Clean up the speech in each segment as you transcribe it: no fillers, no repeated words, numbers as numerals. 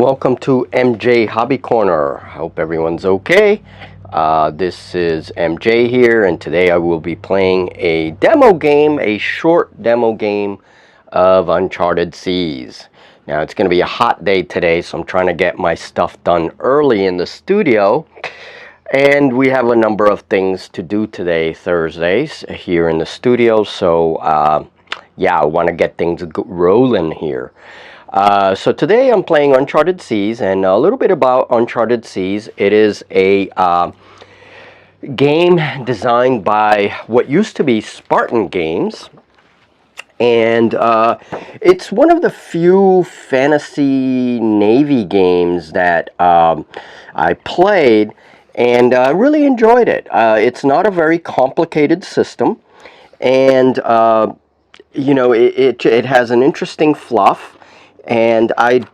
welcome to MJ Hobby Corner. I hope everyone's okay. This is MJ here, and today I will be playing a demo game, a short demo game of Uncharted Seas. Now it's going to be a hot day today, so I'm trying to get my stuff done early in the studio. And we have a number of things to do today, Thursdays, here in the studio. So, yeah, I want to get things rolling here. So today I'm playing Uncharted Seas, and a little bit about Uncharted Seas. It is a game designed by what used to be Spartan Games, and it's one of the few fantasy Navy games that I played, and really enjoyed it. It's not a very complicated system, and you know, it has an interesting fluff. And I'd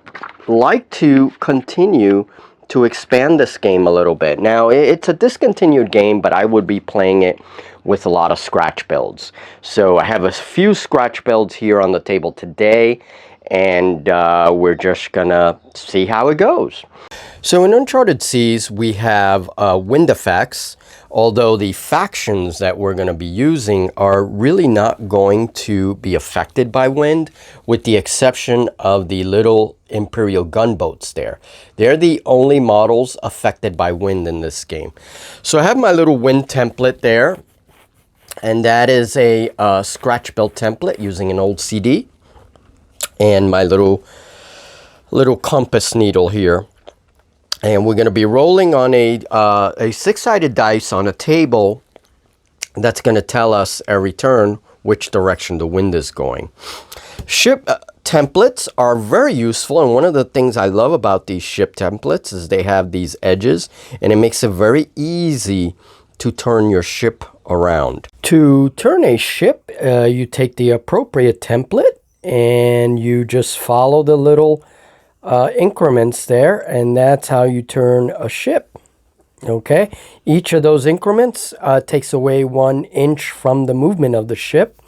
like to continue to expand this game a little bit. Now, it's a discontinued game, but I would be playing it with a lot of scratch builds. So I have a few scratch builds here on the table today, and we're just gonna see how it goes. So in Uncharted Seas, we have wind effects, although the factions that we're going to be using are really not going to be affected by wind, with the exception of the little Imperial gunboats there. They're the only models affected by wind in this game. So I have my little wind template there, and that is a scratch build template using an old CD, and my little compass needle here. And we're going to be rolling on a six-sided dice on a table that's going to tell us every turn which direction the wind is going. Ship templates are very useful, and one of the things I love about these ship templates is they have these edges, and it makes it very easy to turn your ship around. To turn a ship, you take the appropriate template, and you just follow the little increments there, and that's how you turn a ship. Okay, each of those increments takes away 1 inch from the movement of the ship,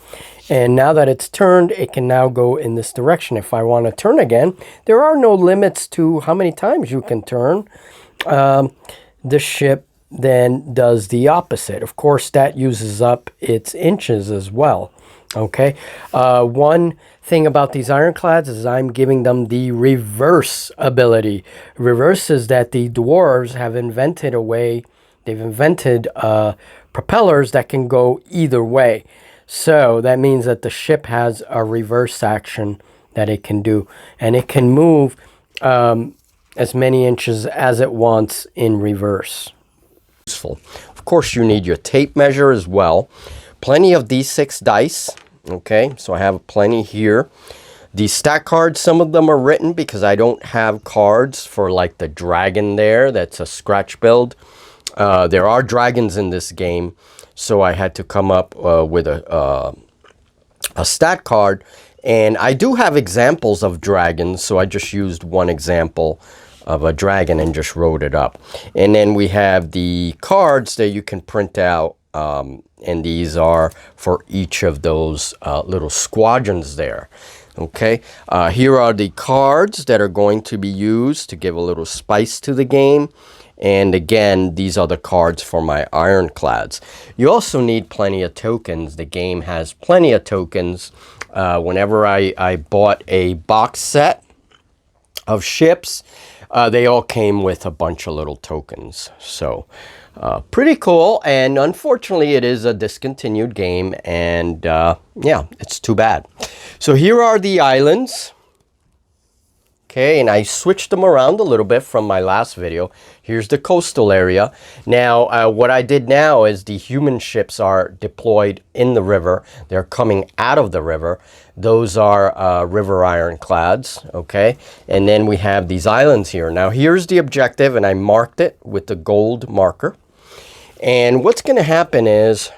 and now that it's turned, it can now go in this direction. If I want to turn again, there are no limits to how many times you can turn. The ship then does the opposite. Of course, that uses up its inches as well. Okay, one thing about these ironclads is I'm giving them the reverse ability. Reverse is that the dwarves have invented a way, they've invented propellers that can go either way. So that means that the ship has a reverse action that it can do, and it can move as many inches as it wants in reverse. Useful. Of course, you need your tape measure as well. Plenty of D6 dice. Okay, so I have plenty here. The stat cards, some of them are written because I don't have cards for like the dragon there. That's a scratch build. There are dragons in this game, so I had to come up with a stat card. And I do have examples of dragons, so I just used one example of a dragon and just wrote it up. And then we have the cards that you can print out, and these are for each of those little squadrons there. Okay, here are the cards that are going to be used to give a little spice to the game. And again, these are the cards for my ironclads. You also need plenty of tokens. The game has plenty of tokens. Whenever I bought a box set of ships, they all came with a bunch of little tokens. So pretty cool, and unfortunately it is a discontinued game, and yeah, it's too bad. So here are the islands. Okay, and I switched them around a little bit from my last video. Here's the coastal area. Now, what I did now is the human ships are deployed in the river. They're coming out of the river. Those are river ironclads, okay? And then we have these islands here. Now, here's the objective, and I marked it with the gold marker. And what's going to happen is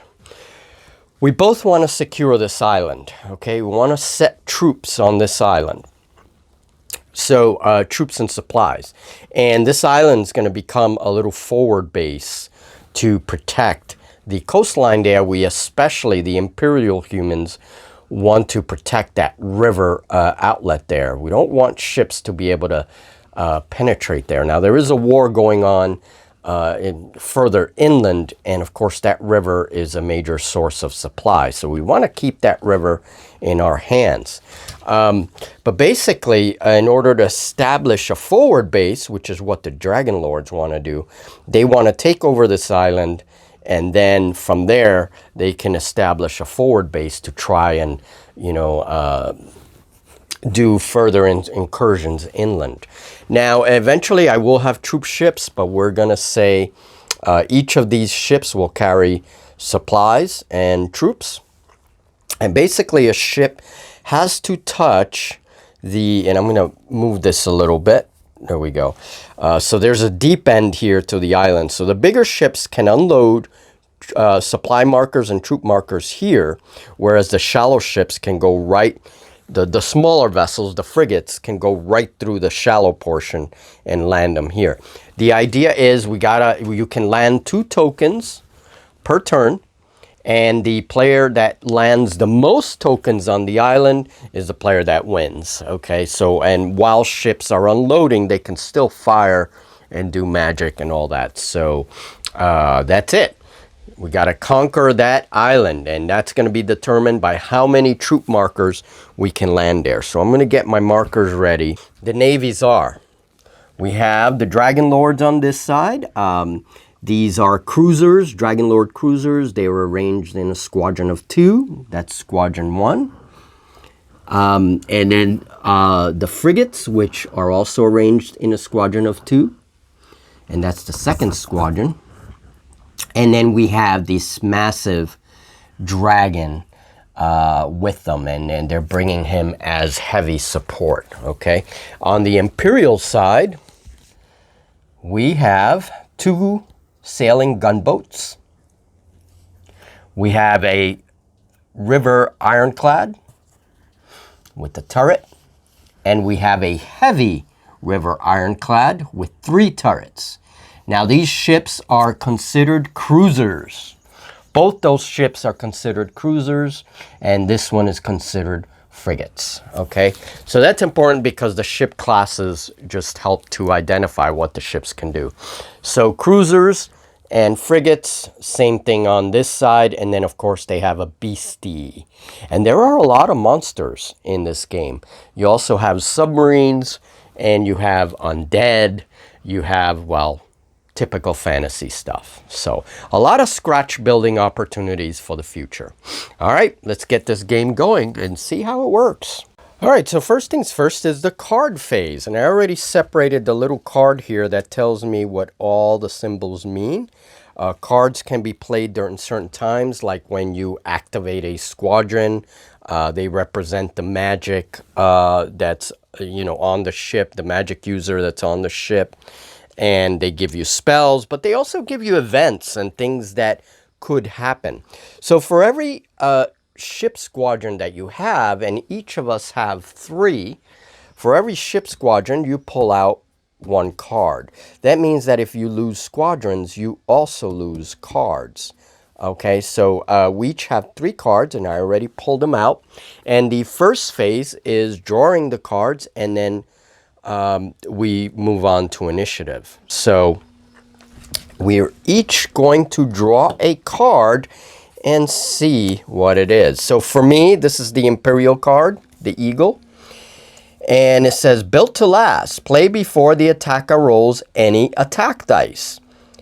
we both want to secure this island, okay? We want to set troops on this island. So troops and supplies. And this island is going to become a little forward base to protect the coastline there. We especially, the Imperial humans, want to protect that river outlet there. We don't want ships to be able to penetrate there. Now, there is a war going on further inland, and of course that river is a major source of supply. So we want to keep that river in our hands. But basically, in order to establish a forward base, which is what the Dragon Lords want to do, they want to take over this island, and then from there they can establish a forward base to try and, you know, do further incursions inland. Now, eventually I will have troop ships, but we're going to say each of these ships will carry supplies and troops. And basically a ship has to touch the, and I'm going to move this a little bit. There we go. So there's a deep end here to the island. So the bigger ships can unload supply markers and troop markers here, whereas the shallow ships can go right. The smaller vessels, the frigates, can go right through the shallow portion and land them here. The idea is you can land 2 tokens per turn, and the player that lands the most tokens on the island is the player that wins. Okay, so, and while ships are unloading, they can still fire and do magic and all that. So that's it. We got to conquer that island, and that's going to be determined by how many troop markers we can land there. So I'm going to get my markers ready. The navies are, we have the Dragon Lords on this side. These are cruisers, Dragon Lord cruisers. They were arranged in a squadron of 2. That's squadron 1. And then the frigates, which are also arranged in a squadron of 2. And that's the second squadron. And then we have this massive dragon with them, and they're bringing him as heavy support, okay? On the Imperial side, we have 2 sailing gunboats. We have a river ironclad with the turret, and we have a heavy river ironclad with 3 turrets. Now, these ships are considered cruisers. Both those ships are considered cruisers, and this one is considered frigates, okay? So that's important because the ship classes just help to identify what the ships can do. So cruisers and frigates, same thing on this side, and then of course they have a beastie. And there are a lot of monsters in this game. You also have submarines, and you have undead, you have, well, typical fantasy stuff. So a lot of scratch building opportunities for the future. All right, let's get this game going and see how it works. All right, so first things first is the card phase. And I already separated the little card here that tells me what all the symbols mean. Cards can be played during certain times, like when you activate a squadron. They represent the magic that's, you know, on the ship, the magic user that's on the ship. And they give you spells, but they also give you events and things that could happen. So for every ship squadron that you have, and each of us have 3, for every ship squadron, you pull out 1 card. That means that if you lose squadrons, you also lose cards. Okay, so we each have 3 cards, and I already pulled them out. And the first phase is drawing the cards, and then we move on to initiative. So we're each going to draw a card and see what it is. So for me, this is the Imperial card, the Eagle. And it says, built to last. Play before the attacker rolls any attack dice.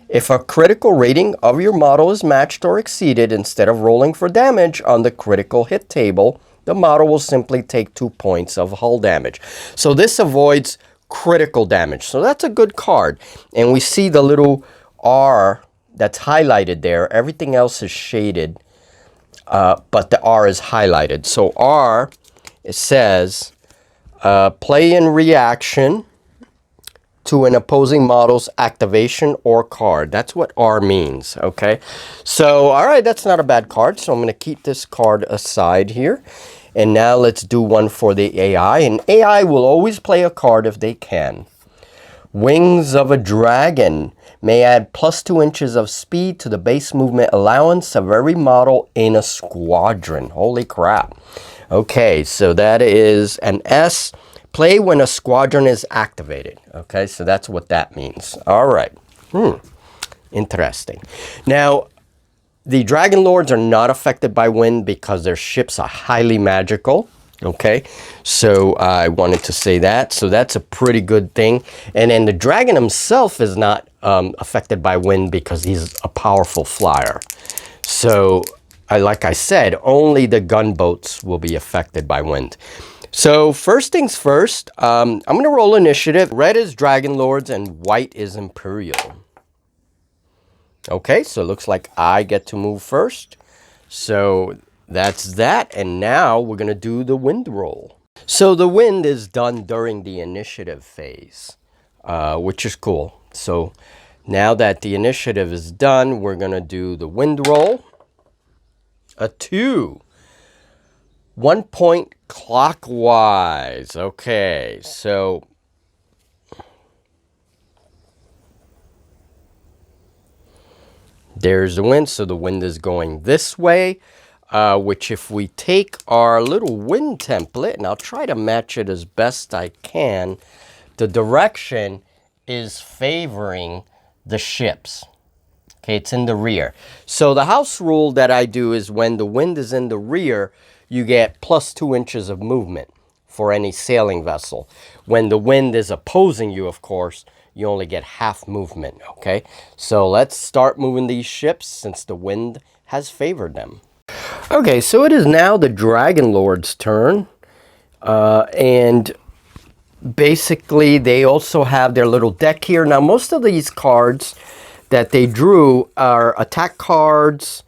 If a critical rating of your model is matched or exceeded, instead of rolling for damage on the critical hit table, the model will simply take 2 points of hull damage. So this avoids critical damage. So that's a good card. And we see the little R that's highlighted there. Everything else is shaded, but the R is highlighted. So R, it says, play in reaction to an opposing model's activation or card. That's what R means, okay? So, all right, that's not a bad card. So I'm going to keep this card aside here. And now let's do one for the AI. And AI will always play a card if they can. Wings of a Dragon may add +2 inches of speed to the base movement allowance of every model in a squadron. Holy crap. Okay, so that is an S Play when a squadron is activated. Okay, so that's what that means. All right. Interesting. Now, the Dragon Lords are not affected by wind because their ships are highly magical. Okay, so I wanted to say that. So that's a pretty good thing. And then the dragon himself is not affected by wind because he's a powerful flyer. So, like I said, only the gunboats will be affected by wind. So first things first, I'm going to roll initiative. Red is Dragon Lords and white is Imperial. Okay, so it looks like I get to move first. So that's that. And now we're going to do the wind roll. So the wind is done during the initiative phase, which is cool. So now that the initiative is done, we're going to do the wind roll. A 2. 1 point clockwise. Okay, so there's the wind. So the wind is going this way, which if we take our little wind template, and I'll try to match it as best I can, the direction is favoring the ships. Okay, it's in the rear. So the house rule that I do is when the wind is in the rear, you get plus 2 inches of movement for any sailing vessel. When the wind is opposing you, of course, you only get half movement, okay? So let's start moving these ships since the wind has favored them. Okay, so it is now the Dragon Lord's turn. And basically, they also have their little deck here. Now, most of these cards that they drew are attack cards,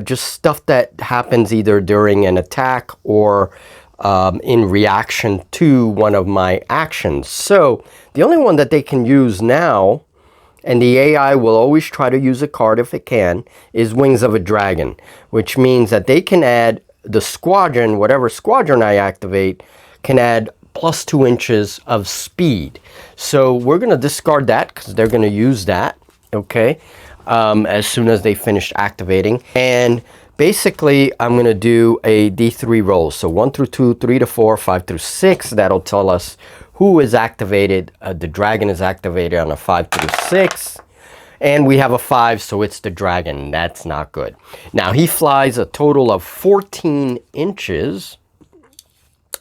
just stuff that happens either during an attack or in reaction to one of my actions. So the only one that they can use now, and the AI will always try to use a card if it can, is Wings of a Dragon, which means that they can add the squadron, whatever squadron I activate, can add plus 2 inches of speed. So we're going to discard that because they're going to use that. Okay, as soon as they finish activating. And basically, I'm going to do a D3 roll. So 1 through 2, 3 to 4, 5 through 6. That'll tell us who is activated. The dragon is activated on a 5 through 6. And we have a 5, so it's the dragon. That's not good. Now, he flies a total of 14 inches.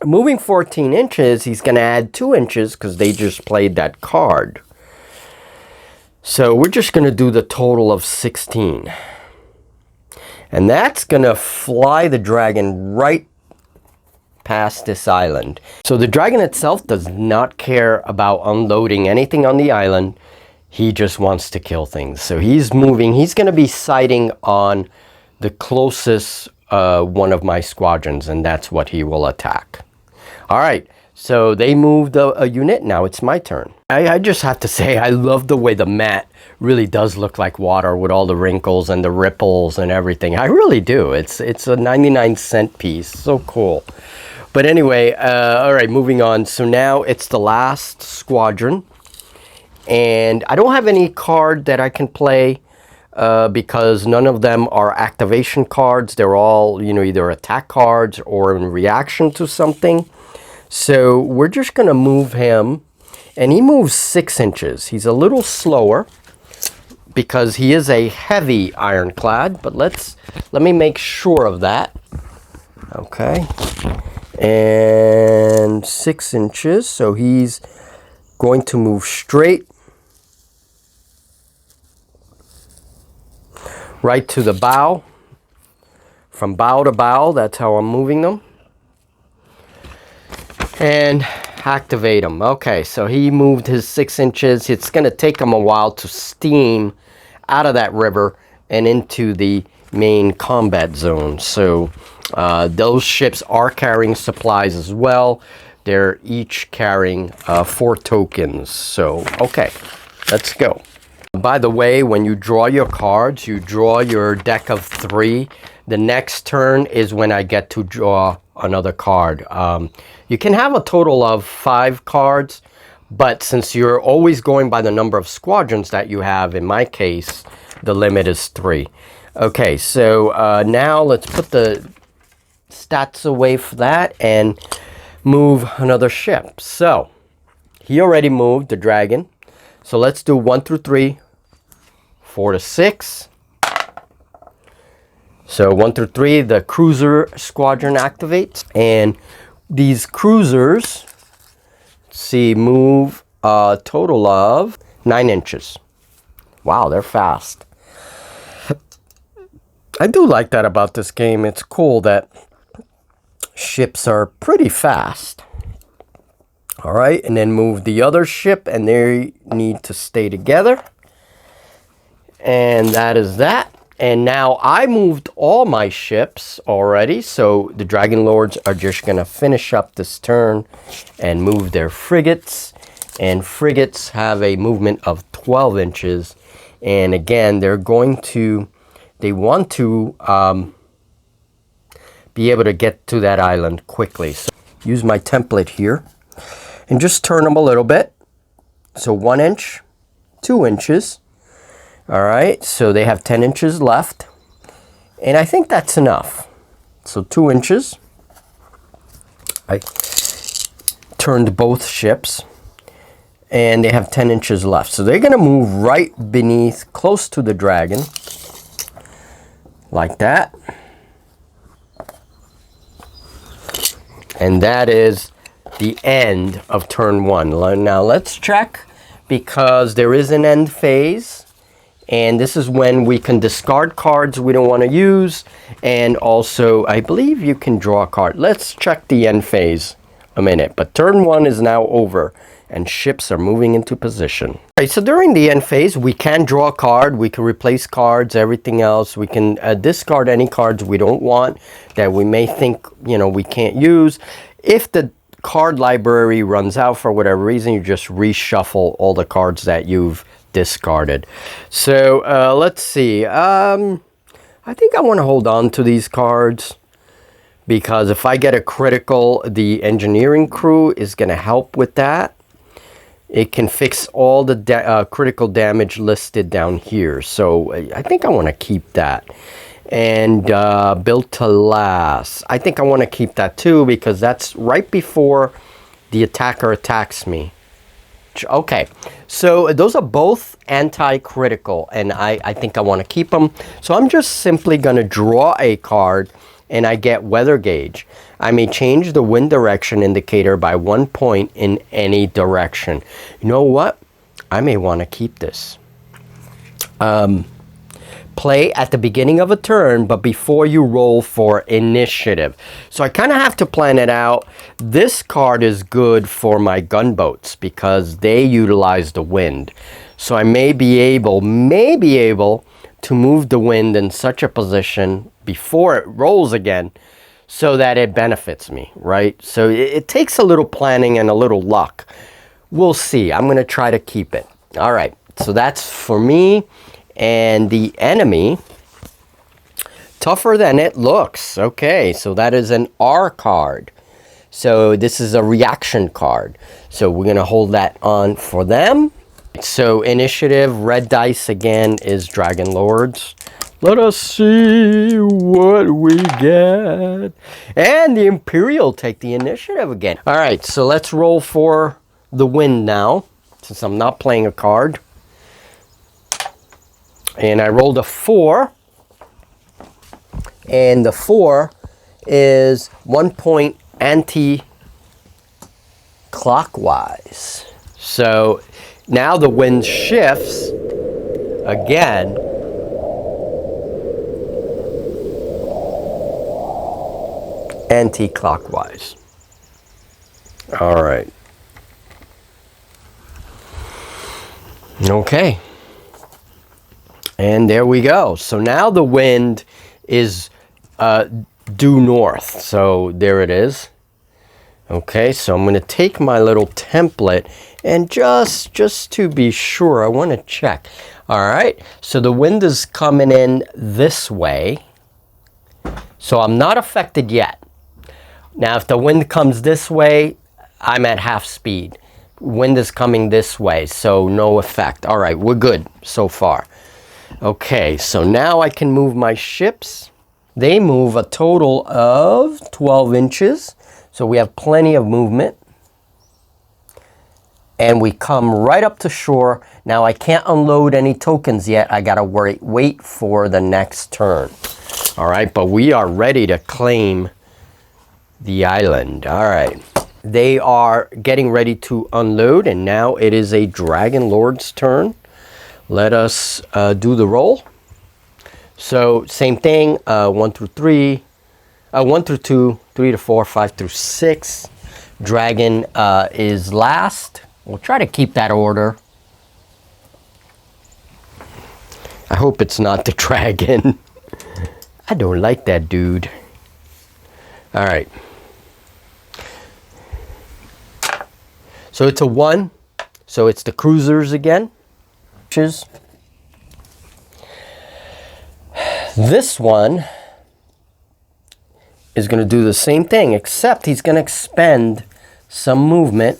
Moving 14 inches, he's going to add 2 inches because they just played that card. So we're just going to do the total of 16. And that's going to fly the dragon right past this island. So the dragon itself does not care about unloading anything on the island. He just wants to kill things. So he's moving. He's going to be sighting on the closest one of my squadrons, and that's what he will attack. All right. So they moved a unit. Now it's my turn. I just have to say, I love the way the mat really does look like water with all the wrinkles and the ripples and everything. I really do. It's a 99-cent piece. So cool. But anyway, all right, moving on. So now it's the last squadron. And I don't have any card that I can play because none of them are activation cards. They're all, either attack cards or in reaction to something. So we're just going to move him, and he moves 6 inches. He's a little slower because he is a heavy ironclad, but let me make sure of that. Okay, and 6 inches, so he's going to move straight right to the bow. From bow to bow, that's how I'm moving them. And activate him. Okay, so he moved his 6 inches. It's going to take him a while to steam out of that river and into the main combat zone. So those ships are carrying supplies as well. They're each carrying 4 tokens. So, okay, let's go. By the way, when you draw your cards, you draw your deck of 3. The next turn is when I get to draw another card. You can have a total of 5 cards, but since you're always going by the number of squadrons that you have, in my case, the limit is 3. Okay, so now let's put the stats away for that and move another ship. So he already moved the dragon. So let's do 1 through 3, 4 to 6. So 1 through 3, the cruiser squadron activates. And these cruisers, see, move a total of 9 inches. Wow, they're fast. I do like that about this game. It's cool that ships are pretty fast. All right, and then move the other ship, and they need to stay together. And that is that. And now I moved all my ships already, so the Dragon Lords are just going to finish up this turn and move their frigates. And frigates have a movement of 12 inches. And again, they want to be able to get to that island quickly. So use my template here and just turn them a little bit. So 1 inch, 2 inches. All right, so they have 10 inches left. And I think that's enough. So 2 inches. I turned both ships. And they have 10 inches left. So they're going to move right beneath, close to the dragon. Like that. And that is the end of turn 1. Now let's check, because there is an end phase. And this is when we can discard cards we don't want to use. And also, I believe you can draw a card. Let's check the end phase a minute. But turn 1 is now over, and ships are moving into position. Okay, so during the end phase, we can draw a card. We can replace cards, everything else. We can discard any cards we don't want that we may think, we can't use. If the card library runs out for whatever reason, you just reshuffle all the cards that you've discarded. So let's see. I think I want to hold on to these cards, because if I get a critical, the engineering crew is going to help with that. It can fix all the critical damage listed down here. So I think I want to keep that. And built to last. I think I want to keep that too, because that's right before the attacker attacks me. Okay, so those are both anti-critical, and I think I want to keep them. So I'm just simply going to draw a card, and I get weather gauge. I may change the wind direction indicator by 1 point in any direction. You know what? I may want to keep this. Play at the beginning of a turn, but before you roll for initiative. So I kind of have to plan it out. This card is good for my gunboats because they utilize the wind. So I may be able to move the wind in such a position before it rolls again so that it benefits me, right? So it takes a little planning and a little luck. We'll see. I'm going to try to keep it. All right. So that's for me. And the enemy, tougher than it looks. Okay, so that is an R card. So this is a reaction card. So we're going to hold that on for them. So initiative, red dice again is Dragon Lords. Let us see what we get. And the Imperial take the initiative again. All right, so let's roll for the wind now, since I'm not playing a card. And I rolled a 4. And the 4 is 1 point anti-clockwise. So now the wind shifts again. Anti-clockwise. All right. Okay. And there we go. So now the wind is due north. So there it is. Okay, so I'm going to take my little template and just to be sure, I want to check. All right, so the wind is coming in this way. So I'm not affected yet. Now, if the wind comes this way, I'm at half speed. Wind is coming this way, so no effect. All right, we're good so far. Okay, so now I can move my ships. They move a total of 12 inches. So we have plenty of movement. And we come right up to shore. Now I can't unload any tokens yet. I gotta wait for the next turn. All right, but we are ready to claim the island. All right. They are getting ready to unload, and now it is a Dragon Lord's turn. Let us do the roll. So same thing, 1 through 3, 1 through 2, 3 to 4, 5 through 6. Dragon is last. We'll try to keep that order. I hope it's not the dragon. I don't like that dude. All right. So it's a 1. So it's the cruisers again. This one is going to do the same thing, except he's going to expend some movement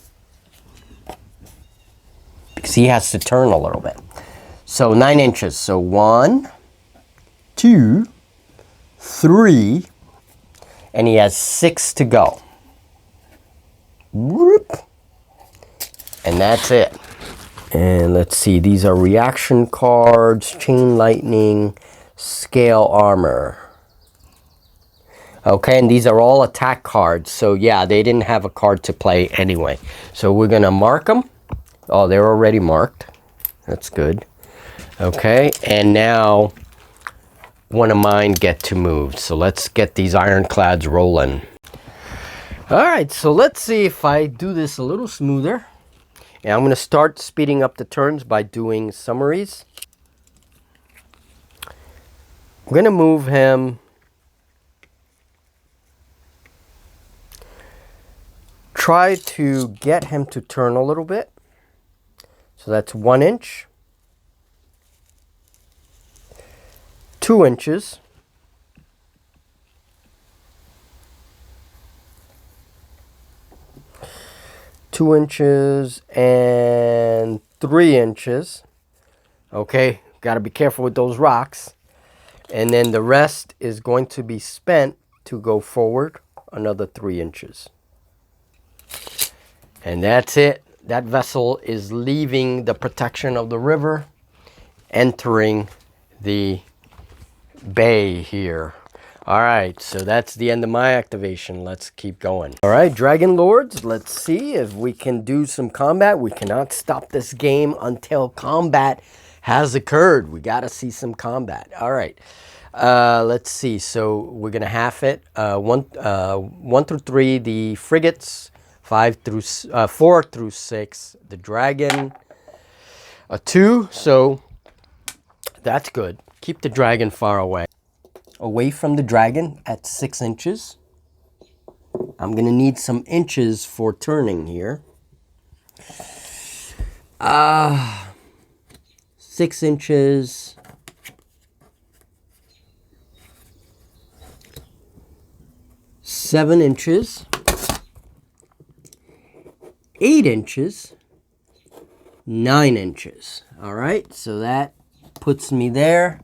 because he has to turn a little bit. So 9 inches. So 1, 2, 3, and he has 6 to go. Whoop. And that's it. And let's see, these are reaction cards, chain lightning, scale armor. Okay, and these are all attack cards. So yeah, they didn't have a card to play anyway. So we're gonna mark them. Oh, they're already marked. That's good. Okay, and now one of mine get to move. So let's get these ironclads rolling. All right, so let's see if I do this a little smoother. And I'm going to start speeding up the turns by doing summaries. I'm going to move him. Try to get him to turn a little bit. So that's 1 inch. 2 inches. 2 inches and 3 inches. Okay, got to be careful with those rocks. And then the rest is going to be spent to go forward another 3 inches. And that's it. That vessel is leaving the protection of the river, entering the bay here. All right, so that's the end of my activation. Let's keep going. All right, Dragon Lords, let's see if we can do some combat. We cannot stop this game until combat has occurred. We got to see some combat. All right, let's see. So we're going to half it. 1 through 3, the frigates. 4 through 6, the dragon. A 2, so that's good. Keep the dragon far away. Away from the dragon at 6 inches. I'm going to need some inches for turning here. 6 inches. 7 inches. 8 inches. 9 inches. All right, so that puts me there.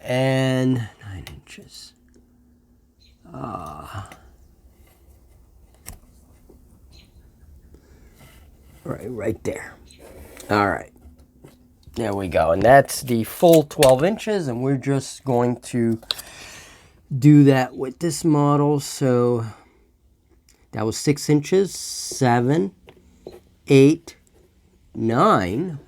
And 9 inches. Right there. All right. There we go. And that's the full 12 inches. And we're just going to do that with this model. So that was 6 inches, 7, 8, 9.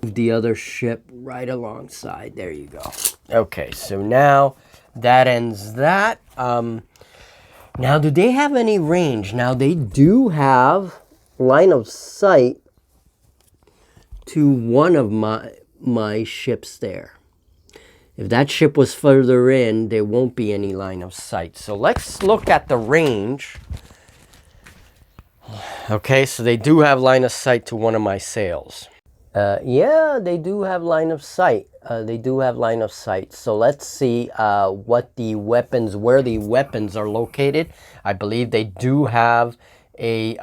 The other ship right alongside. There you go. Okay, so now that ends that. Now, do they have any range? Now, they do have line of sight to one of my ships there. If that ship was further in, there won't be any line of sight. So let's look at the range. Okay, so they do have line of sight to one of my sails. Yeah, they do have line of sight. So let's see what the weapons, where the weapons are located. I believe they do have a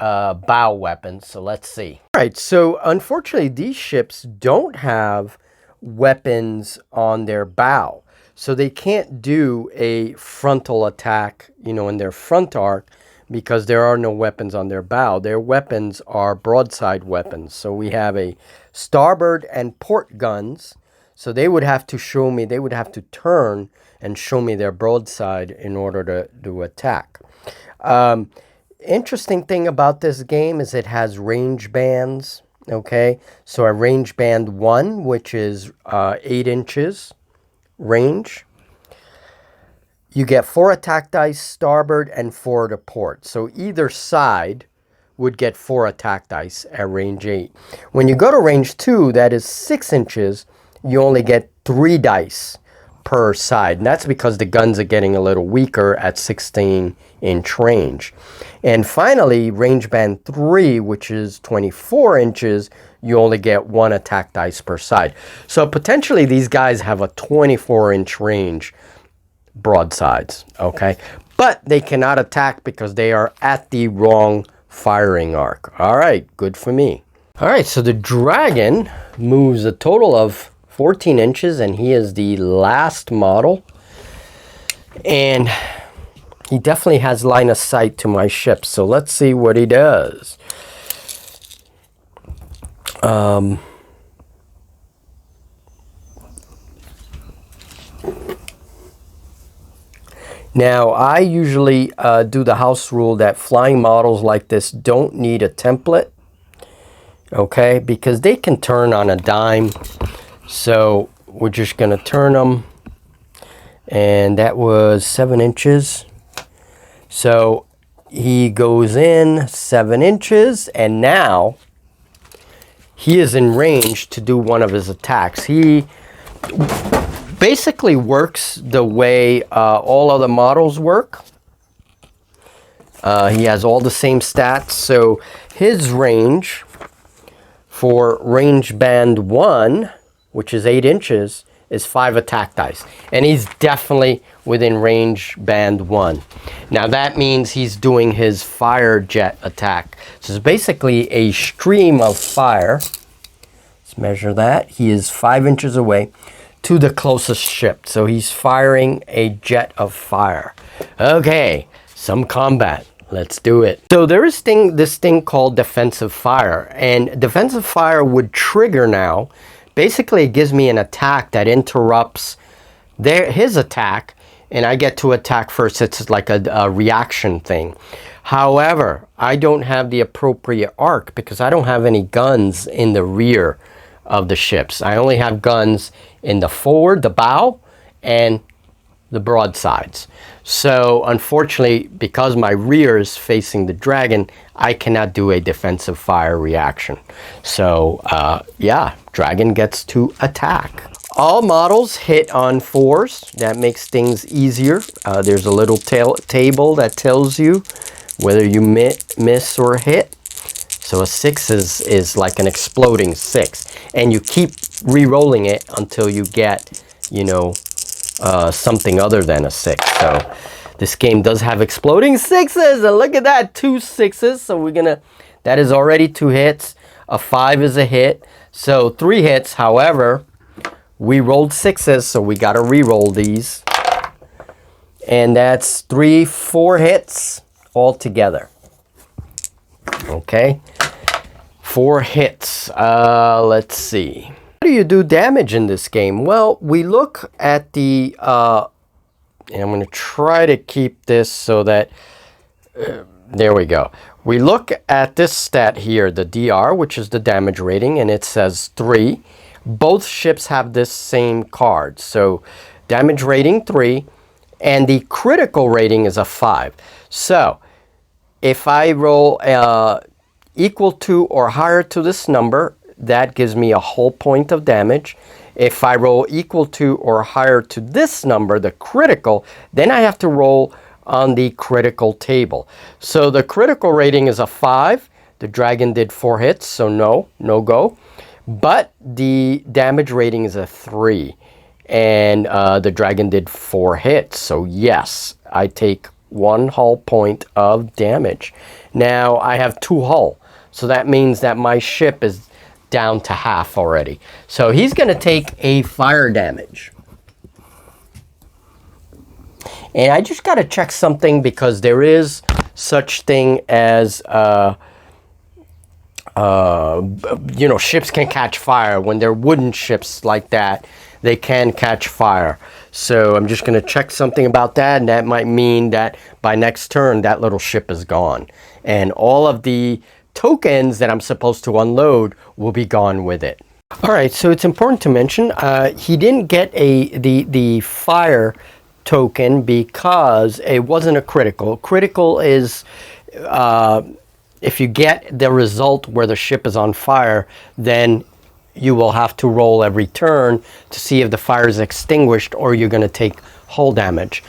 bow weapon. So let's see. All right, so unfortunately, these ships don't have weapons on their bow. So they can't do a frontal attack, in their front arc, because there are no weapons on their bow. Their weapons are broadside weapons. So we have a starboard and port guns. So they would have to show me, they would have to turn and show me their broadside in order to attack. Interesting thing about this game is it has range bands. Okay, so a range band 1, which is 8 inches range. You get 4 attack dice starboard and 4 to port. So either side would get 4 attack dice at range 8. When you go to range 2, that is 6 inches, you only get 3 dice per side. And that's because the guns are getting a little weaker at 16-inch range. And finally, range band 3, which is 24 inches, you only get 1 attack dice per side. So potentially these guys have a 24-inch range broadsides, okay? But they cannot attack because they are at the wrong firing arc. All right, good for me. All right, so the dragon moves a total of 14 inches, and he is the last model. And he definitely has line of sight to my ship, so let's see what he does. Now, I usually do the house rule that flying models like this don't need a template, okay, because they can turn on a dime. So we're just going to turn them, and that was 7 inches. So he goes in 7 inches, and now he is in range to do one of his attacks. He basically works the way all other models work. He has all the same stats. So his range for range band 1, which is 8 inches, is 5 attack dice. And he's definitely within range band 1. Now that means he's doing his fire jet attack. So it's basically a stream of fire. Let's measure that. He is 5 inches away to the closest ship. So he's firing a jet of fire. Okay, some combat. Let's do it. So there is this thing called defensive fire. And defensive fire would trigger now. Basically, it gives me an attack that interrupts his attack, and I get to attack first. It's like a reaction thing. However, I don't have the appropriate arc because I don't have any guns in the rear of the ships. I only have guns in the forward, the bow, and the broadsides. So unfortunately, because my rear is facing the dragon, I cannot do a defensive fire reaction. So yeah, dragon gets to attack. All models hit on 4s. That makes things easier. There's a little table that tells you whether you miss or hit. So a 6 is like an exploding 6. And you keep re-rolling it until you get, you know, something other than a 6. So this game does have exploding 6s, and look at that, 2 6s. So we're gonna, that is already 2 hits. A 5 is a hit, so 3 hits. However, we rolled 6s, so we gotta re-roll these, and that's 4 hits all together. Okay, 4 hits. Let's see. How do you do damage in this game? Well, we look at the and I'm going to try to keep this so that there we go. We look at this stat here, the DR, which is the damage rating, and it says 3. Both ships have this same card. So damage rating 3, and the critical rating is a 5. So if I roll equal to or higher to this number, that gives me a whole point of damage. If I roll equal to or higher to this number, the critical, then I have to roll on the critical table. So the critical rating is a 5. The dragon did 4 hits, so no go. But the damage rating is a 3. And the dragon did 4 hits. So yes, I take 1 hull point of damage. Now I have 2 hull. So that means that my ship is down to half already. So he's going to take a fire damage. And I just got to check something because there is such thing as you know, ships can catch fire. When they're wooden ships like that, they can catch fire. So I'm just going to check something about that, and that might mean that by next turn that little ship is gone, and all of the tokens that I'm supposed to unload will be gone with it. All right, so it's important to mention he didn't get the fire token because it wasn't a critical. Critical is if you get the result where the ship is on fire, then you will have to roll every turn to see if the fire is extinguished, or you're going to take hull damage.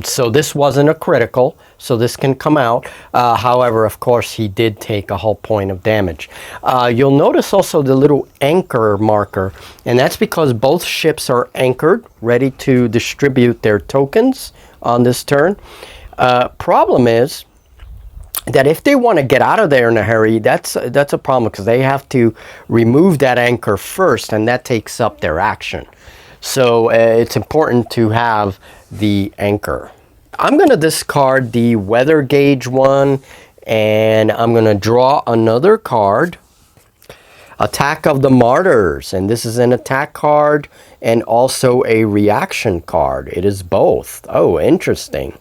So this wasn't a critical, so this can come out. However, of course, he did take a hull point of damage. You'll notice also the little anchor marker, and that's because both ships are anchored, ready to distribute their tokens on this turn. Problem is that if they want to get out of there in a hurry, that's a problem, because they have to remove that anchor first, and that takes up their action. So it's important to have the anchor. I'm going to discard the weather gauge one, and I'm going to draw another card. Attack of the Martyrs, and this is an attack card and also a reaction card. It is both. Oh, interesting.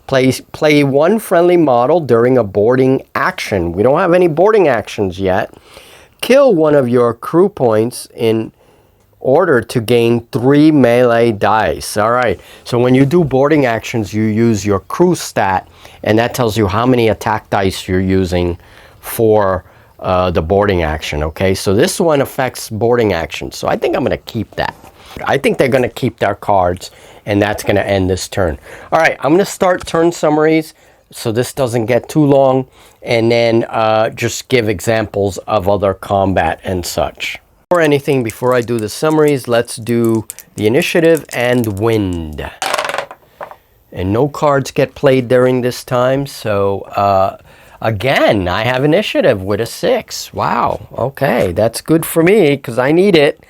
Play one friendly model during a boarding action. We don't have any boarding actions yet. Kill one of your crew points in order to gain 3 melee dice. All right, so when you do boarding actions, you use your crew stat, and that tells you how many attack dice you're using for the boarding action. Okay, so this one affects boarding actions, so I think I'm going to keep that. I think they're going to keep their cards, and that's going to end this turn. All right, I'm going to start turn summaries so this doesn't get too long, and then just give examples of other combat and such. Before anything, before I do the summaries, let's do the initiative and wind. And no cards get played during this time, so again, I have initiative with a 6. Wow, okay, that's good for me because I need it.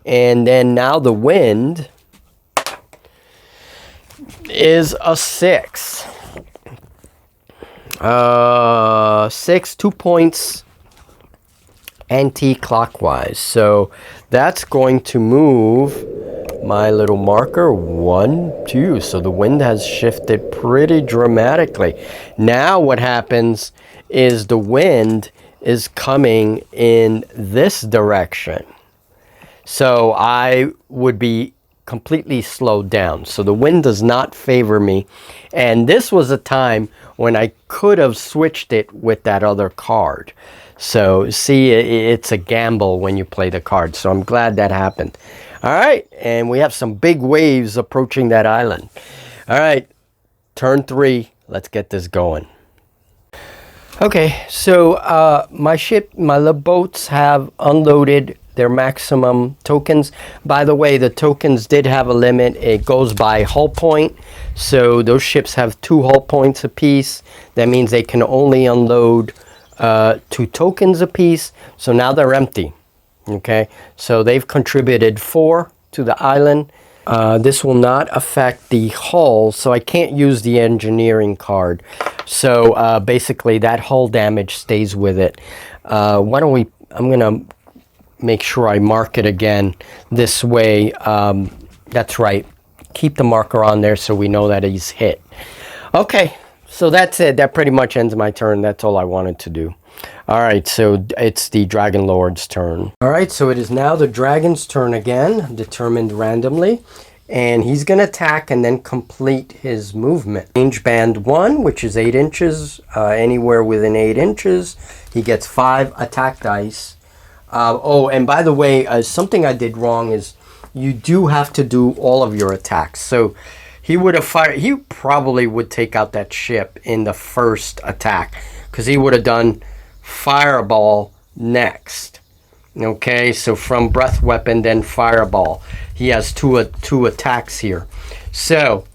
And then now the wind is a 6. 6, 2 points anti-clockwise. So that's going to move my little marker 1, 2. So the wind has shifted pretty dramatically. Now what happens is the wind is coming in this direction. So I would be completely slowed down. So the wind does not favor me. And this was a time when I could have switched it with that other card. So see, it's a gamble when you play the card. So I'm glad that happened. All right, and we have some big waves approaching that island. All right, turn 3. Let's get this going. Okay, so my little boats have unloaded their maximum tokens. By the way, the tokens did have a limit. It goes by hull point. So those ships have 2 hull points apiece. That means they can only unload 2 tokens apiece. So now they're empty. Okay, so they've contributed 4 to the island. This will not affect the hull, so I can't use the engineering card. So basically that hull damage stays with it. I'm gonna make sure I mark it again this way. That's right, keep the marker on there so we know that he's hit. Okay, so that's it. That pretty much ends my turn. That's all I wanted to do. All right, so it's the Dragon Lord's turn. All right, so it is now the Dragon's turn again, determined randomly. And he's going to attack and then complete his movement. Range band 1, which is 8 inches, anywhere within 8 inches. He gets 5 attack dice. Oh, and by the way, something I did wrong is you do have to do all of your attacks. So he would have fired, he probably would take out that ship in the first attack, because he would have done fireball next. Okay, so from breath weapon, then fireball. He has two attacks here. So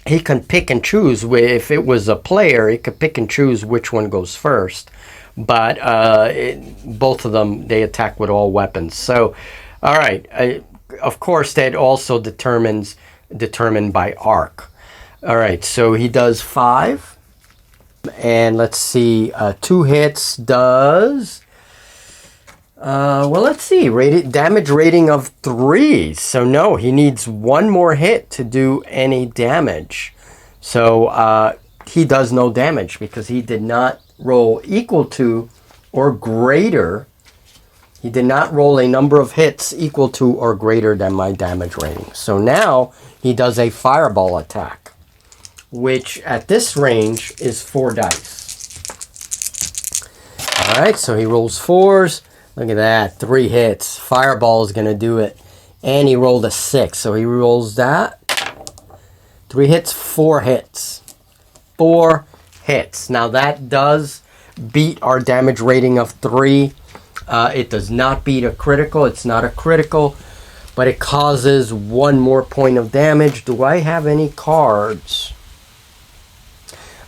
he can pick and choose. If it was a player, he could pick and choose which one goes first. But both of them, they attack with all weapons. So, all right. Of course, that also determined by arc. All right, so he does 5. And let's see, 2 hits does... well, let's see, damage rating of 3. So no, he needs 1 more hit to do any damage. So he does no damage because he did not roll equal to or greater. He did not roll a number of hits equal to or greater than my damage rating. So now he does a fireball attack, which at this range is 4 dice. All right, so he rolls 4s. Look at that, 3 hits. Fireball is going to do it. And he rolled a 6, so he rolls that. 3 hits, 4 hits. 4 hits. Now that does beat our damage rating of 3. It does not beat a critical. It's not a critical, but it causes 1 more point of damage. Do I have any cards?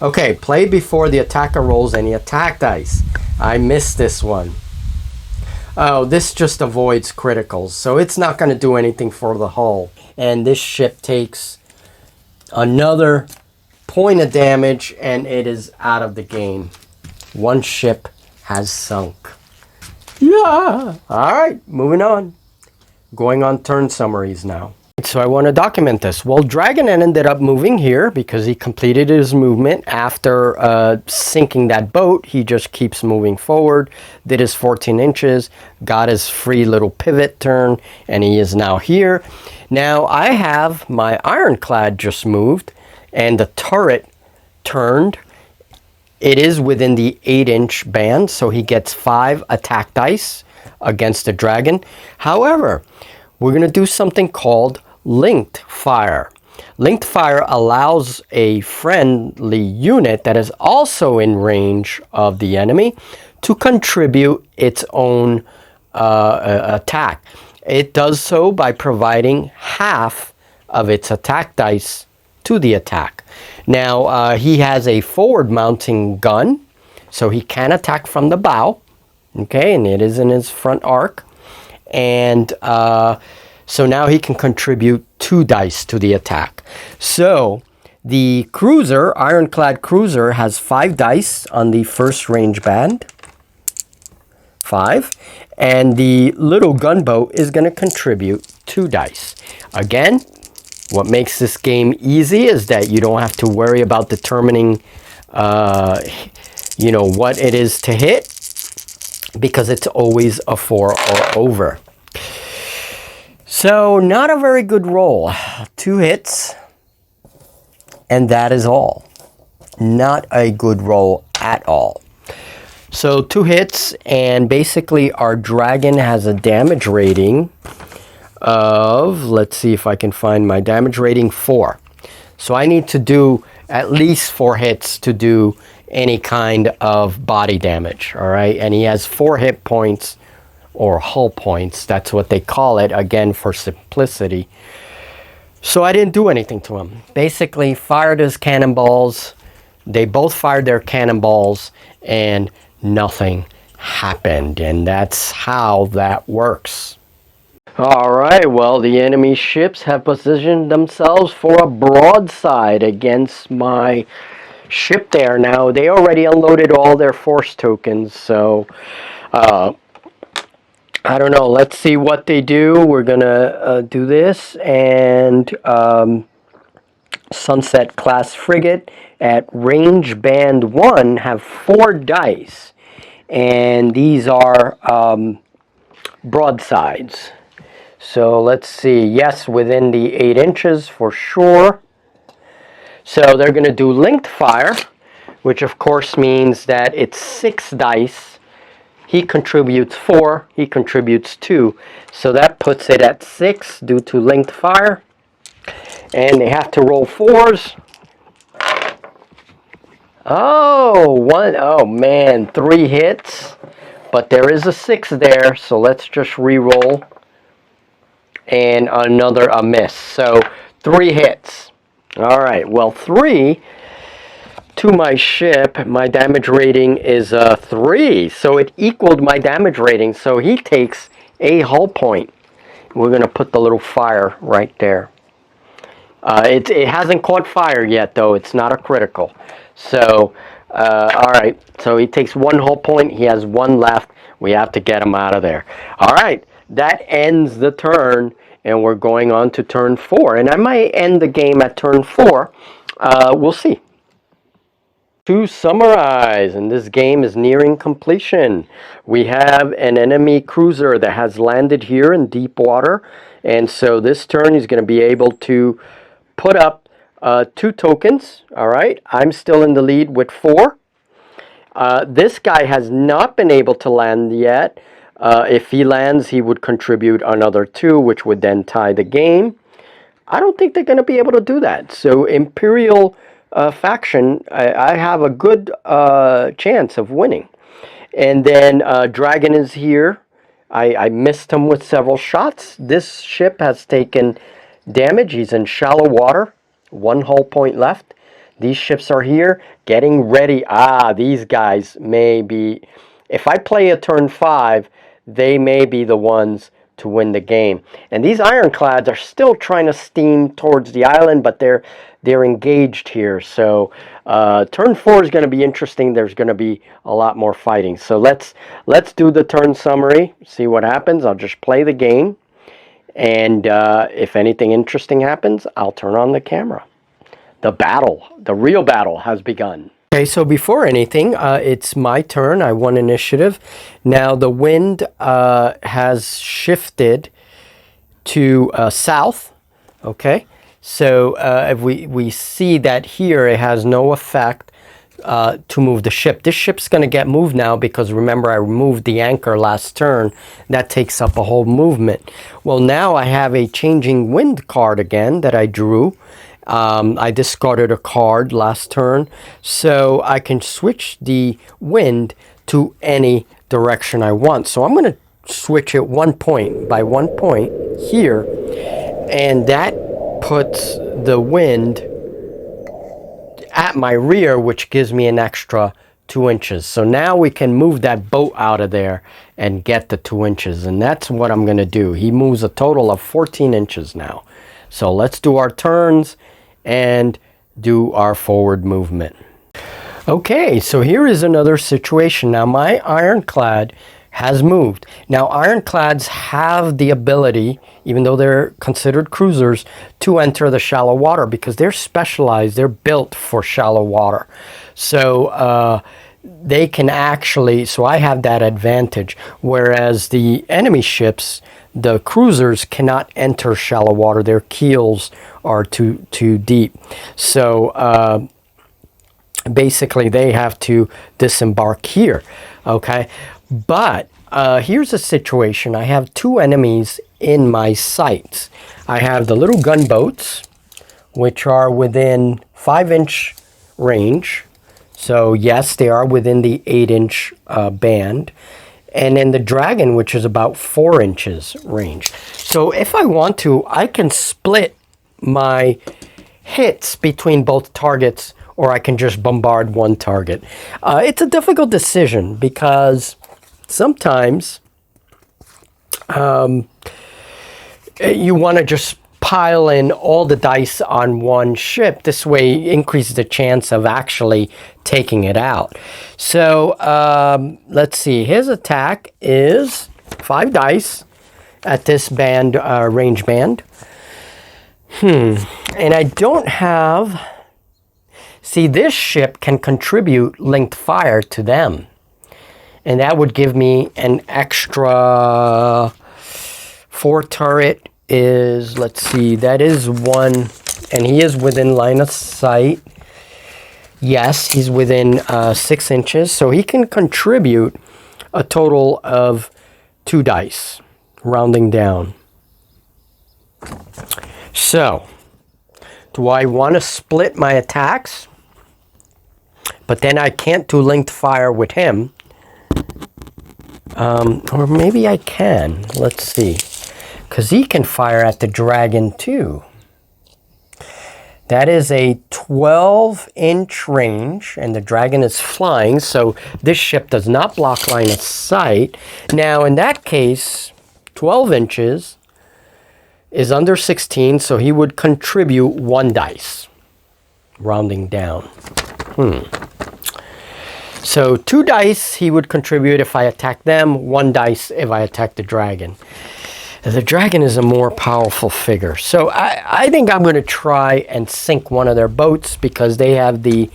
Okay, play before the attacker rolls any attack dice. I missed this one. Oh, this just avoids criticals, so it's not going to do anything for the hull. And this ship takes another point of damage, and it is out of the game. 1 ship has sunk. Yeah! Alright, moving on. Going on turn summaries now. So I want to document this. Well, Dragon ended up moving here because he completed his movement after sinking that boat. He just keeps moving forward, did his 14 inches, got his free little pivot turn, and he is now here. Now I have my ironclad just moved, and the turret turned. It is within the 8-inch band, so he gets 5 attack dice against the Dragon. However, we're going to do something called linked fire. Linked fire allows a friendly unit that is also in range of the enemy to contribute its own attack. It does so by providing half of its attack dice to the attack. Now, he has a forward mounting gun, so he can attack from the bow, okay, and it is in his front arc. And so now he can contribute 2 dice to the attack. So the cruiser, ironclad cruiser, has 5 dice on the first range band. 5. And the little gunboat is going to contribute 2 dice. Again, what makes this game easy is that you don't have to worry about determining, you know, what it is to hit, because it's always a 4 or over. So, not a very good roll. 2 hits, and that is all. Not a good roll at all. So, 2 hits, and basically our Dragon has a damage rating of, let's see if I can find my damage rating, 4. So, I need to do at least 4 hits to do any kind of body damage, all right? And he has 4 hit points, or hull points, that's what they call it, again for simplicity. So I didn't do anything to him. Basically fired his cannonballs, they both fired their cannonballs, and nothing happened, and that's how that works. Alright, well, the enemy ships have positioned themselves for a broadside against my ship there. Now, they already unloaded all their force tokens, so I don't know. Let's see what they do. We're going to do this. And Sunset class frigate at range band 1 have 4 dice. And these are broadsides. So let's see. Yes, within the 8 inches for sure. So they're going to do linked fire, which of course means that it's 6 dice. He contributes 4, he contributes 2. So that puts it at 6 due to linked fire. And they have to roll 4s. Oh man, 3 hits. But there is a 6 there, so let's just re-roll. And another a miss. So 3 hits. Alright, well 3... to my ship, my damage rating is 3, so it equaled my damage rating, so he takes a hull point. We're going to put the little fire right there. It hasn't caught fire yet, though. It's not a critical. So, all right. So he takes 1 whole point. He has 1 left. We have to get him out of there. All right. That ends the turn, and we're going on to turn 4. And I might end the game at turn 4. We'll see. To summarize, and this game is nearing completion. We have an enemy cruiser that has landed here in deep water, and so this turn he's going to be able to put up 2 tokens. All right, I'm still in the lead with 4. This guy has not been able to land yet. If he lands, he would contribute another 2, which would then tie the game. I don't think they're going to be able to do that. So Imperial faction, I have a good chance of winning. And then Dragon is here. I missed him with several shots. This ship has taken damage. He's in shallow water. 1 hull point left. These ships are here getting ready. These guys may be... If I play a turn 5, they may be the ones to win the game. And these ironclads are still trying to steam towards the island, but they're engaged here. So turn 4 is going to be interesting. There's going to be a lot more fighting. So let's do the turn summary, see what happens. I'll just play the game, and if anything interesting happens, I'll turn on the camera. The battle, the real battle has begun. Okay, so before anything, it's my turn. I won initiative. Now the wind has shifted to south. Okay, so if we see that here, it has no effect to move the ship. This ship's going to get moved now because remember I removed the anchor last turn. That takes up a whole movement. Well, now I have a changing wind card again that I drew. I discarded a card last turn, so I can switch the wind to any direction I want. So I'm going to switch it 1 point by 1 point here, and that puts the wind at my rear, which gives me an extra 2 inches. So now we can move that boat out of there and get the 2 inches, and that's what I'm going to do. He moves a total of 14 inches now. So let's do our turns and do our forward movement. Okay, so here is another situation. Now my ironclad has moved. Now ironclads have the ability, even though they're considered cruisers, to enter the shallow water because they're specialized, they're built for shallow water. So they can actually, so I have that advantage, whereas the enemy ships, the cruisers, cannot enter shallow water. Their keels are too deep. So basically they have to disembark here. Okay, but here's a situation. I have 2 enemies in my sights. I have the little gunboats, which are within 5-inch range. So yes, they are within the 8-inch band. And then the Dragon, which is about 4 inches range. So if I want to, I can split my hits between both targets, or I can just bombard one target. It's a difficult decision because sometimes you want to just pile in all the dice on one ship. This way increases the chance of actually taking it out. So let's see, his attack is 5 dice at this band, range band. And I don't have, see, this ship can contribute linked fire to them, and that would give me an extra 4 turret. Is, let's see, that is 1, and he is within line of sight. Yes, he's within 6 inches, so he can contribute a total of 2 dice, rounding down. So, do I want to split my attacks? But then I can't do linked fire with him. Or maybe I can. Let's see. Because he can fire at the Dragon too. That is a 12-inch range, and the Dragon is flying, so this ship does not block line of sight. Now, in that case, 12 inches, is under 16, so he would contribute 1 dice, rounding down. So 2 dice he would contribute if I attack them, 1 dice if I attack the dragon. The dragon is a more powerful figure. So I think I'm going to try and sink one of their boats because they have the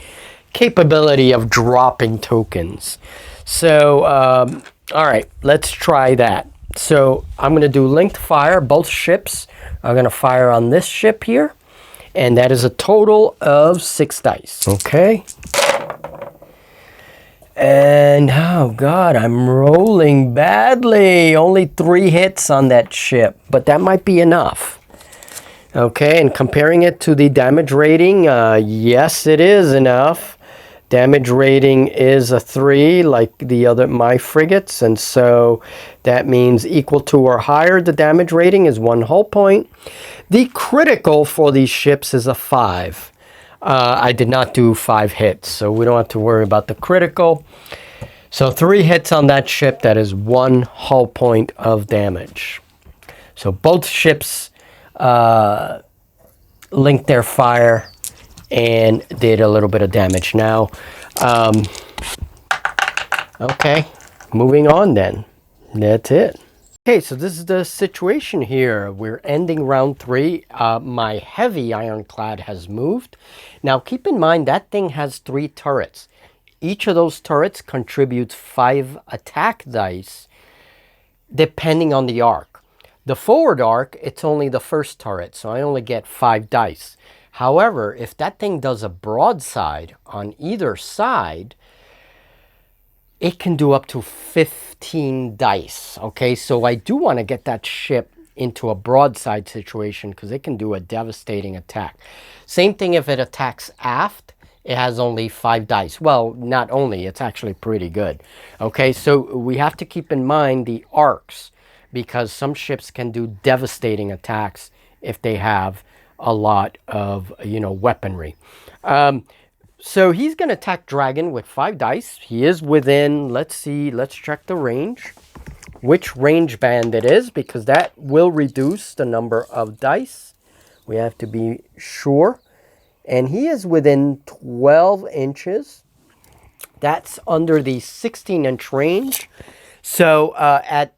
capability of dropping tokens. So, all right, let's try that. So I'm going to do linked fire. Both ships are going to fire on this ship here. And that is a total of 6 dice. Okay. And, oh God, I'm rolling badly. Only 3 hits on that ship, but that might be enough. Okay, and comparing it to the damage rating, yes, it is enough. Damage rating is a 3, like the other, my frigates, and so that means equal to or higher. The damage rating is 1 hull point. The critical for these ships is a 5. I did not do 5 hits, so we don't have to worry about the critical. So 3 hits on that ship, that is 1 hull point of damage. So both ships linked their fire and did a little bit of damage. Now, okay, moving on then. That's it. Okay, so this is the situation here. We're ending round 3. My heavy ironclad has moved. Now, keep in mind that thing has 3 turrets. Each of those turrets contributes 5 attack dice, depending on the arc. The forward arc, it's only the first turret, so I only get 5 dice. However, if that thing does a broadside on either side, it can do up to 15 dice. Okay, so I do want to get that ship into a broadside situation because it can do a devastating attack. Same thing if it attacks aft, it has only 5 dice. Well, not only, it's actually pretty good. Okay, so we have to keep in mind the arcs because some ships can do devastating attacks if they have a lot of, weaponry. So he's going to attack dragon with 5 dice. He is within, let's see, let's check the range. Which range band it is, because that will reduce the number of dice. We have to be sure. And he is within 12 inches. That's under the 16-inch range. So at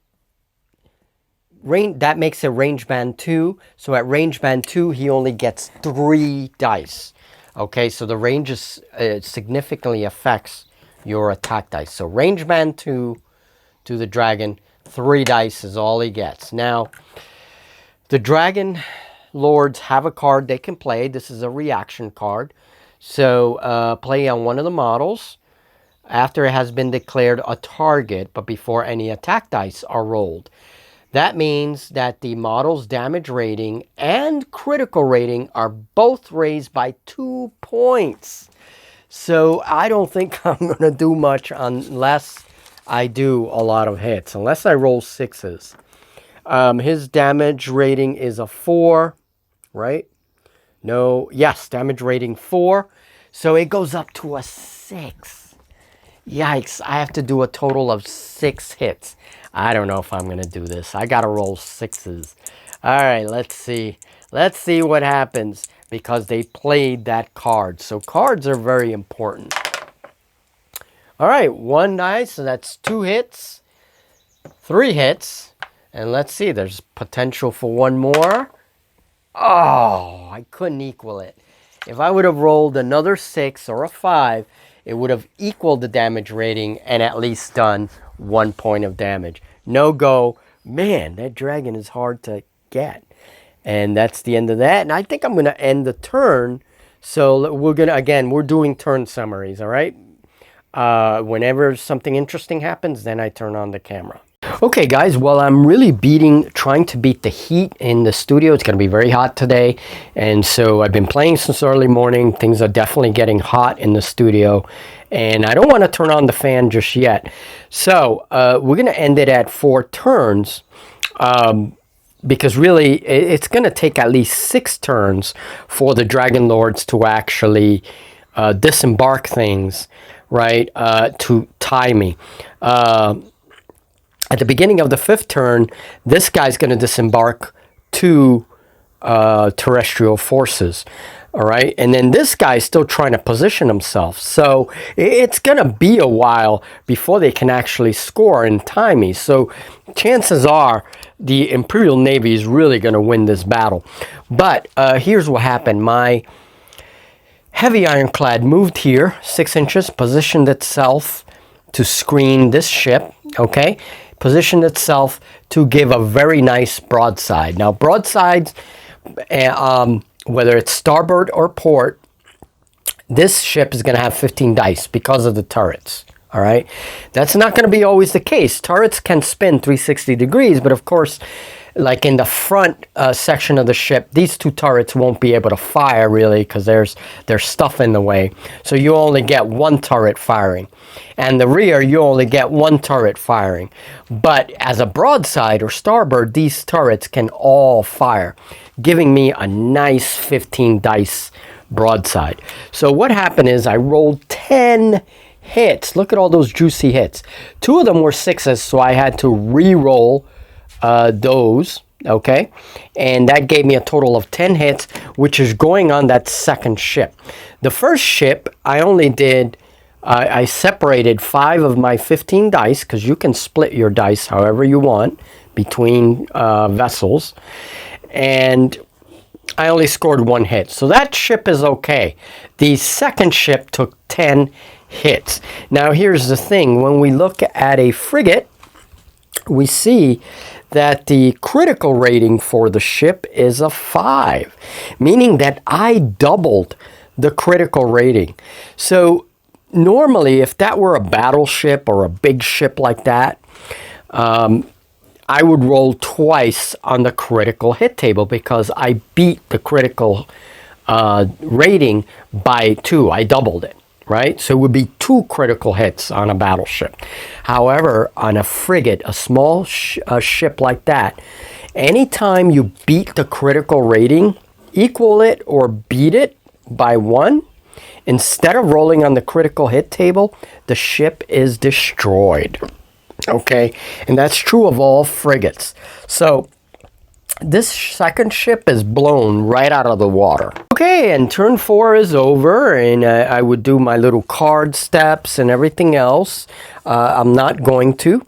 range, that makes it range band 2. So at range band 2, he only gets 3 dice. Okay, so the range is, significantly affects your attack dice. So range band 2 to the dragon, 3 dice is all he gets. Now, the dragon lords have a card they can play. This is a reaction card. So play on one of the models after it has been declared a target, but before any attack dice are rolled. That means that the model's damage rating and critical rating are both raised by 2 points. So I don't think I'm going to do much unless I do a lot of hits, unless I roll 6s. His damage rating is a 4, right? No, yes, damage rating 4. So it goes up to a 6. Yikes, I have to do a total of 6 hits. I don't know if I'm going to do this. I got to roll 6s. All right, let's see. Let's see what happens because they played that card. So cards are very important. All right, 1 dice, so that's 2 hits, 3 hits. And let's see, there's potential for 1 more. Oh, I couldn't equal it. If I would have rolled another 6 or a 5, it would have equaled the damage rating and at least done 1 point of damage. No go. Man, that dragon is hard to get. And that's the end of that. And I think I'm going to end the turn. So we're going to, again, we're doing turn summaries, all right? Whenever something interesting happens, then I turn on the camera. Okay, guys, well, I'm really trying to beat the heat in the studio. It's going to be very hot today. And so I've been playing since early morning. Things are definitely getting hot in the studio. And I don't want to turn on the fan just yet. So we're going to end it at 4 turns. Because really, it's going to take at least 6 turns for the Dragon Lords to actually disembark things, right, to tie me. At the beginning of the 5th turn, this guy's going to disembark 2 terrestrial forces. All right, and then this guy's still trying to position himself. So it's going to be a while before they can actually score and time me. So chances are the Imperial Navy is really going to win this battle. But here's what happened. My heavy ironclad moved here 6 inches, positioned itself to screen this ship, okay? Positioned itself to give a very nice broadside. Now, broadsides, whether it's starboard or port, this ship is going to have 15 dice because of the turrets. All right, that's not going to be always the case. Turrets can spin 360 degrees, but of course, like in the front section of the ship, these 2 turrets won't be able to fire really because there's stuff in the way. So you only get 1 turret firing. And the rear, you only get 1 turret firing. But as a broadside or starboard, these turrets can all fire, giving me a nice 15 dice broadside. So what happened is I rolled 10 hits. Look at all those juicy hits. 2 of them were 6s, so I had to re-roll those, okay? And that gave me a total of 10 hits, which is going on that second ship. The first ship, I only did, I separated 5 of my 15 dice, because you can split your dice however you want between vessels. And I only scored 1 hit. So that ship is okay. The second ship took 10 hits. Now here's the thing. When we look at a frigate, we see that the critical rating for the ship is a 5, meaning that I doubled the critical rating. So normally, if that were a battleship or a big ship like that, I would roll twice on the critical hit table because I beat the critical rating by 2. I doubled it, right? So it would be 2 critical hits on a battleship. However, on a frigate, a small ship like that, anytime you beat the critical rating, equal it or beat it by 1, instead of rolling on the critical hit table, the ship is destroyed. Okay, and that's true of all frigates. So this second ship is blown right out of the water. Okay, and turn 4 is over, and I would do my little card steps and everything else. I'm not going to.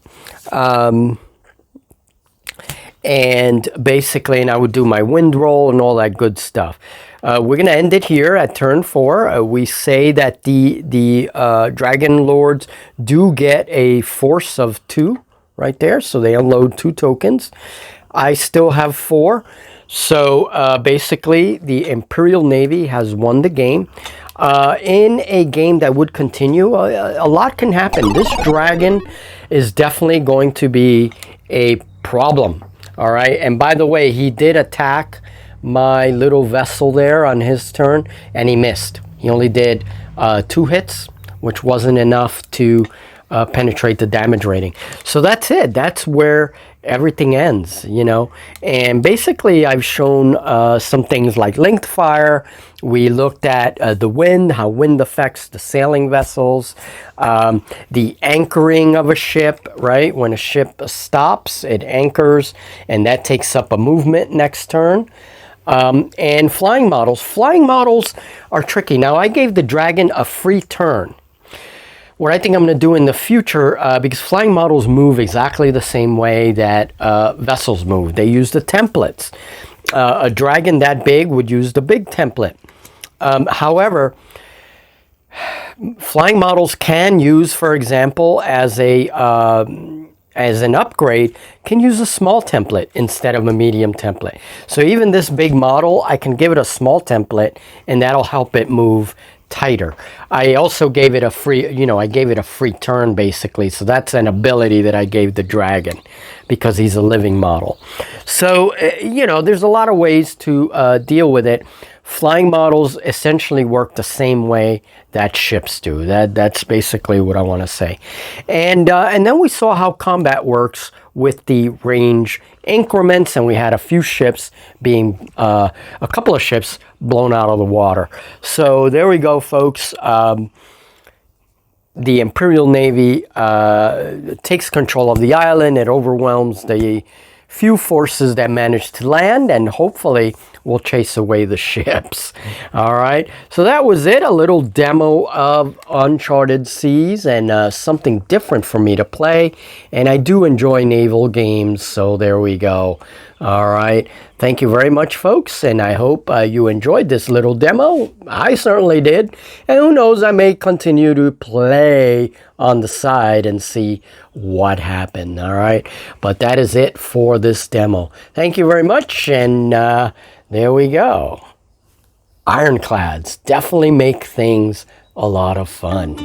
And basically, and I would do my wind roll and all that good stuff. We're going to end it here at turn 4. We say that the Dragon Lords do get a force of 2 right there. So they unload 2 tokens. I still have 4. So basically, the Imperial Navy has won the game. In a game that would continue, a lot can happen. This dragon is definitely going to be a problem. All right. And by the way, he did attack my little vessel there on his turn, and he missed. He only did 2 hits, which wasn't enough to penetrate the damage rating. So that's it. That's where everything ends, you know. And basically, I've shown some things like linked fire. We looked at the wind, how wind affects the sailing vessels, the anchoring of a ship, right? When a ship stops, it anchors, and that takes up a movement next turn. And flying models. Flying models are tricky. Now, I gave the dragon a free turn. What I think I'm going to do in the future, because flying models move exactly the same way that vessels move. They use the templates. A dragon that big would use the big template. However, flying models can use, for example, as an upgrade, can use a small template instead of a medium template. So even this big model, I can give it a small template, and that'll help it move tighter. I also gave it a free, I gave it a free turn basically. So that's an ability that I gave the dragon because he's a living model. So, there's a lot of ways to deal with it. Flying models essentially work the same way that ships do. That's basically what I want to say. And then we saw how combat works with the range increments, and we had a few ships being, a couple of ships blown out of the water. So there we go, folks. The Imperial Navy takes control of the island. It overwhelms the few forces that manage to land, and hopefully we'll chase away the ships. All right, so that was it, a little demo of Uncharted Seas, and something different for me to play. And I do enjoy naval games, so there we go. All right, thank you very much, folks, and I hope you enjoyed this little demo. I certainly did, and who knows, I may continue to play on the side and see what happened. All right, but that is it for this demo. Thank you very much, and there we go. Ironclads definitely make things a lot of fun.